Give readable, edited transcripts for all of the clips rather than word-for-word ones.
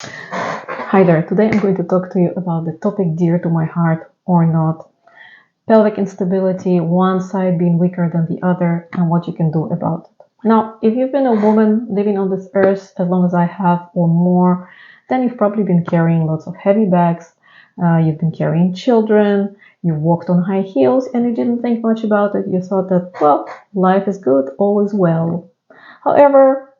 Hi there, today I'm going to talk to you about the topic dear to my heart or not. Pelvic instability, one side being weaker than the other, and what you can do about it. Now, if you've been a woman living on this earth as long as I have or more, then you've probably been carrying lots of heavy bags, you've been carrying children, you walked on high heels, and you didn't think much about it. You thought that, well, life is good, all is well. However,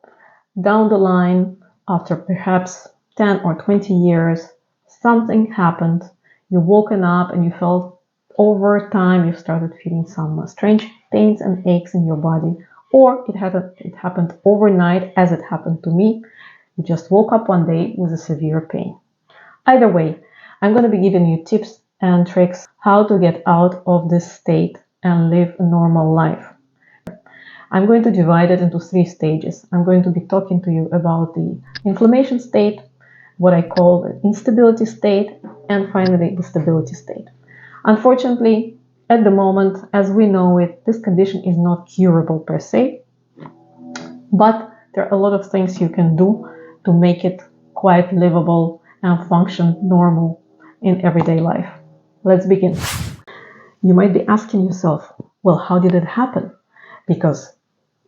down the line, after perhaps 10 or 20 years, something happened. You woken up and you felt over time you started feeling some strange pains and aches in your body, or it happened overnight, as it happened to me. You just woke up one day with a severe pain. Either way, I'm going to be giving you tips and tricks how to get out of this state and live a normal life. I'm going to divide it into 3 stages. I'm going to be talking to you about the inflammation state, what I call the instability state, and finally the stability state. Unfortunately, at the moment, as we know it, this condition is not curable per se, but there are a lot of things you can do to make it quite livable and function normal in everyday life. Let's begin. You might be asking yourself, well, how did it happen? Because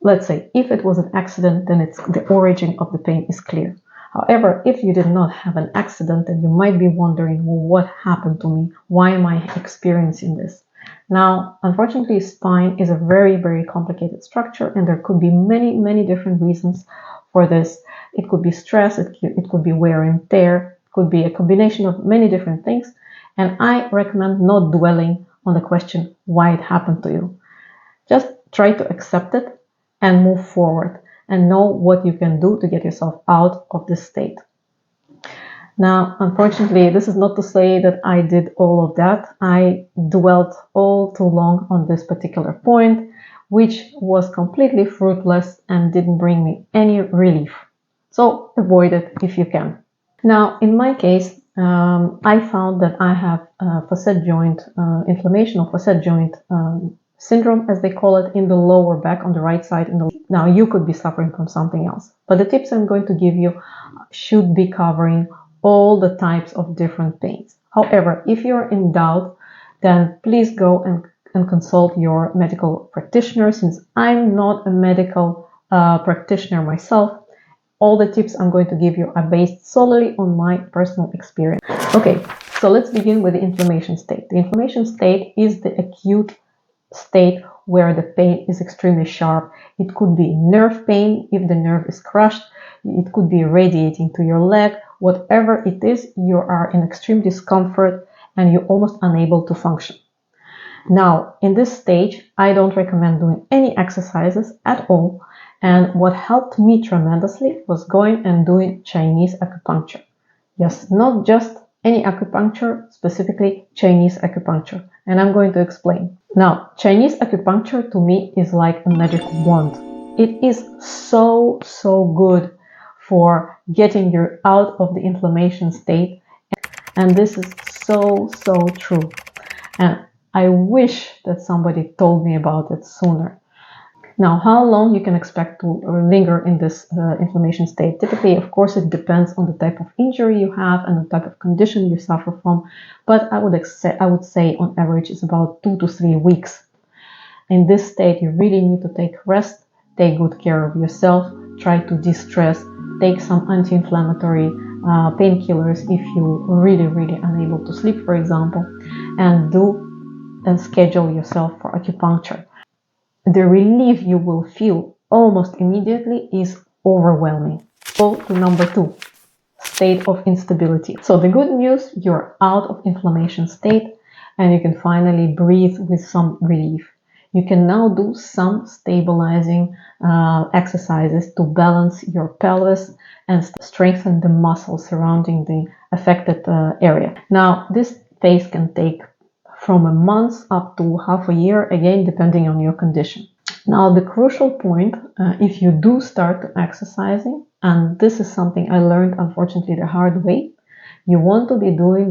let's say if it was an accident, then the origin of the pain is clear. However, if you did not have an accident, then you might be wondering, well, what happened to me? Why am I experiencing this? Now, unfortunately, spine is a very, very complicated structure, and there could be many, many different reasons for this. It could be stress, it could be wear and tear, it could be a combination of many different things. And I recommend not dwelling on the question why it happened to you. Just try to accept it and move forward and know what you can do to get yourself out of this state. Now, unfortunately, this is not to say that I did all of that. I dwelt all too long on this particular point, which was completely fruitless and didn't bring me any relief. So avoid it if you can. Now, in my case, I found that I have facet joint inflammation or facet joint syndrome, as they call it, in the lower back on the right side. Now, you could be suffering from something else, but the tips I'm going to give you should be covering all the types of different pains. However, if you're in doubt, then please go and consult your medical practitioner. Since I'm not a medical practitioner myself, all the tips I'm going to give you are based solely on my personal experience. Okay, so let's begin with the inflammation state. The inflammation state is the acute state where the pain is extremely sharp. It could be nerve pain if the nerve is crushed. It could be radiating to your leg. Whatever it is, you are in extreme discomfort and you're almost unable to function. Now, in this stage, I don't recommend doing any exercises at all. And what helped me tremendously was going and doing Chinese acupuncture. Yes, not just any acupuncture, specifically Chinese acupuncture. And I'm going to explain. Now, Chinese acupuncture to me is like a magic wand. It is so good for getting you out of the inflammation state. And this is so true. And I wish that somebody told me about it sooner. Now, how long you can expect to linger in this inflammation state? Typically, of course, it depends on the type of injury you have and the type of condition you suffer from. But I would say on average it's about 2 to 3 weeks. In this state, you really need to take rest, take good care of yourself, try to de-stress, take some anti-inflammatory painkillers if you really unable to sleep, for example, and schedule yourself for acupuncture. The relief you will feel almost immediately is overwhelming. Go to number 2, state of instability. So the good news, you're out of inflammation state and you can finally breathe with some relief. You can now do some stabilizing exercises to balance your pelvis and strengthen the muscles surrounding the affected area. Now, this phase can take from a month up to half a year, again, depending on your condition. Now, the crucial point, if you do start exercising, and this is something I learned, unfortunately, the hard way, you want to be doing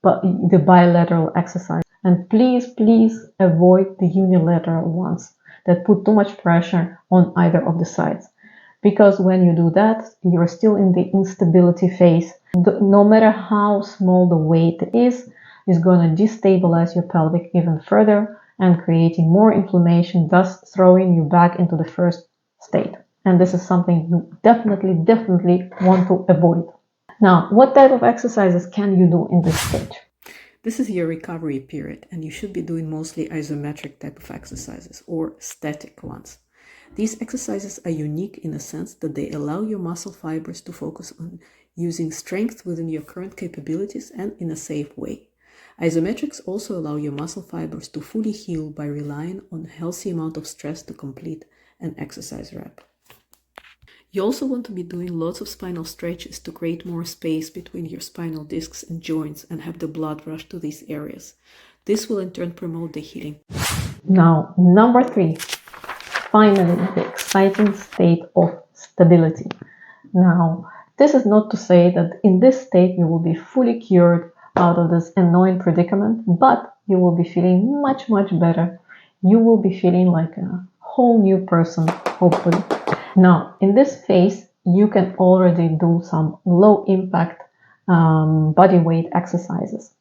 the bilateral exercise. And please avoid the unilateral ones that put too much pressure on either of the sides. Because when you do that, you're still in the instability phase. No matter how small the weight is going to destabilize your pelvic even further and creating more inflammation, thus throwing you back into the first state. And this is something you definitely want to avoid. Now, what type of exercises can you do in this stage? This is your recovery period, and you should be doing mostly isometric type of exercises or static ones. These exercises are unique in the sense that they allow your muscle fibers to focus on using strength within your current capabilities and in a safe way. Isometrics also allow your muscle fibers to fully heal by relying on a healthy amount of stress to complete an exercise rep. You also want to be doing lots of spinal stretches to create more space between your spinal discs and joints and have the blood rush to these areas. This will in turn promote the healing. Now, number 3, finally, the exciting state of stability. Now, this is not to say that in this state you will be fully cured out of this annoying predicament, but you will be feeling much better. You will be feeling like a whole new person, hopefully. Now, in this phase, you can already do some low impact body weight exercises.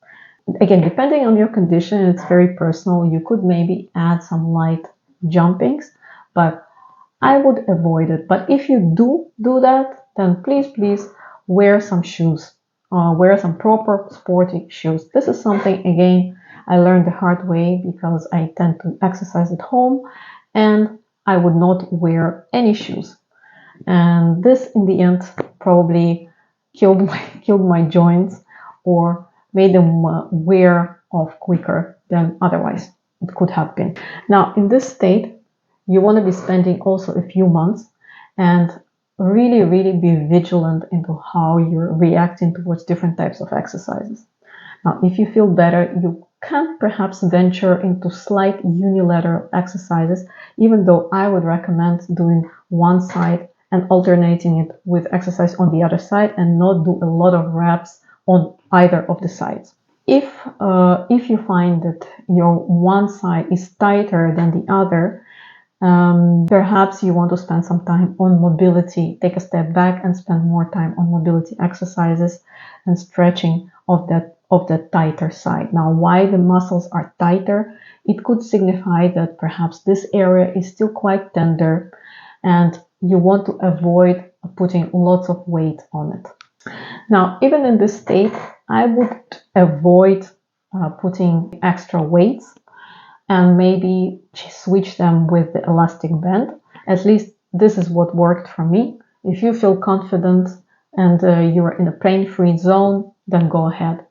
Again, depending on your condition, it's very personal. You could maybe add some light jumpings, but I would avoid it. But if you do that, then please wear some shoes. Wear some proper sporty shoes. This is something, again, I learned the hard way because I tend to exercise at home and I would not wear any shoes. And this, in the end, probably killed my joints or made them wear off quicker than otherwise it could have been. Now, in this state, you want to be spending also a few months and really be vigilant into how you're reacting towards different types of exercises. Now, if you feel better, you can perhaps venture into slight unilateral exercises, even though I would recommend doing one side and alternating it with exercise on the other side and not do a lot of reps on either of the sides. If you find that your one side is tighter than the other, perhaps you want to spend some time on mobility. Take a step back and spend more time on mobility exercises and stretching of that tighter side. Now, why the muscles are tighter? It could signify that perhaps this area is still quite tender and you want to avoid putting lots of weight on it. Now, even in this state, I would avoid putting extra weights and maybe switch them with the elastic band. At least this is what worked for me. If you feel confident and you're in a pain-free zone, then go ahead.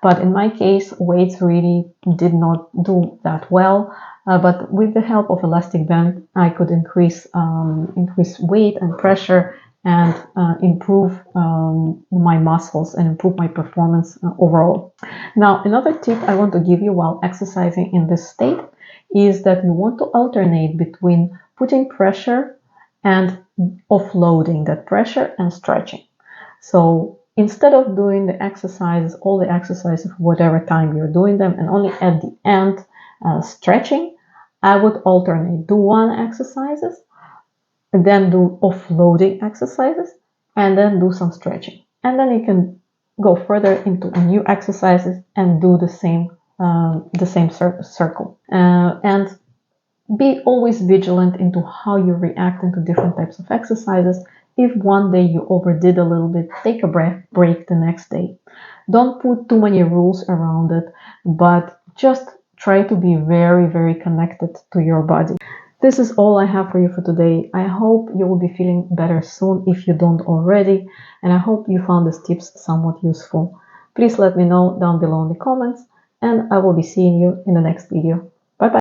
But in my case, weights really did not do that well. But with the help of elastic band, I could increase weight and pressure and improve my muscles and improve my performance overall. Now, another tip I want to give you while exercising in this state is that you want to alternate between putting pressure and offloading that pressure and stretching. So instead of doing the exercises, all the exercises for whatever time you're doing them, and only at the end stretching, I would alternate. Do one exercises, and then do offloading exercises, and then do some stretching. And then you can go further into new exercises and do the same circle. And be always vigilant into how you react into different types of exercises. If one day you overdid a little bit, take a break the next day. Don't put too many rules around it, but just try to be very connected to your body. This is all I have for you for today. I hope you will be feeling better soon if you don't already, and I hope you found these tips somewhat useful. Please let me know down below in the comments, and I will be seeing you in the next video.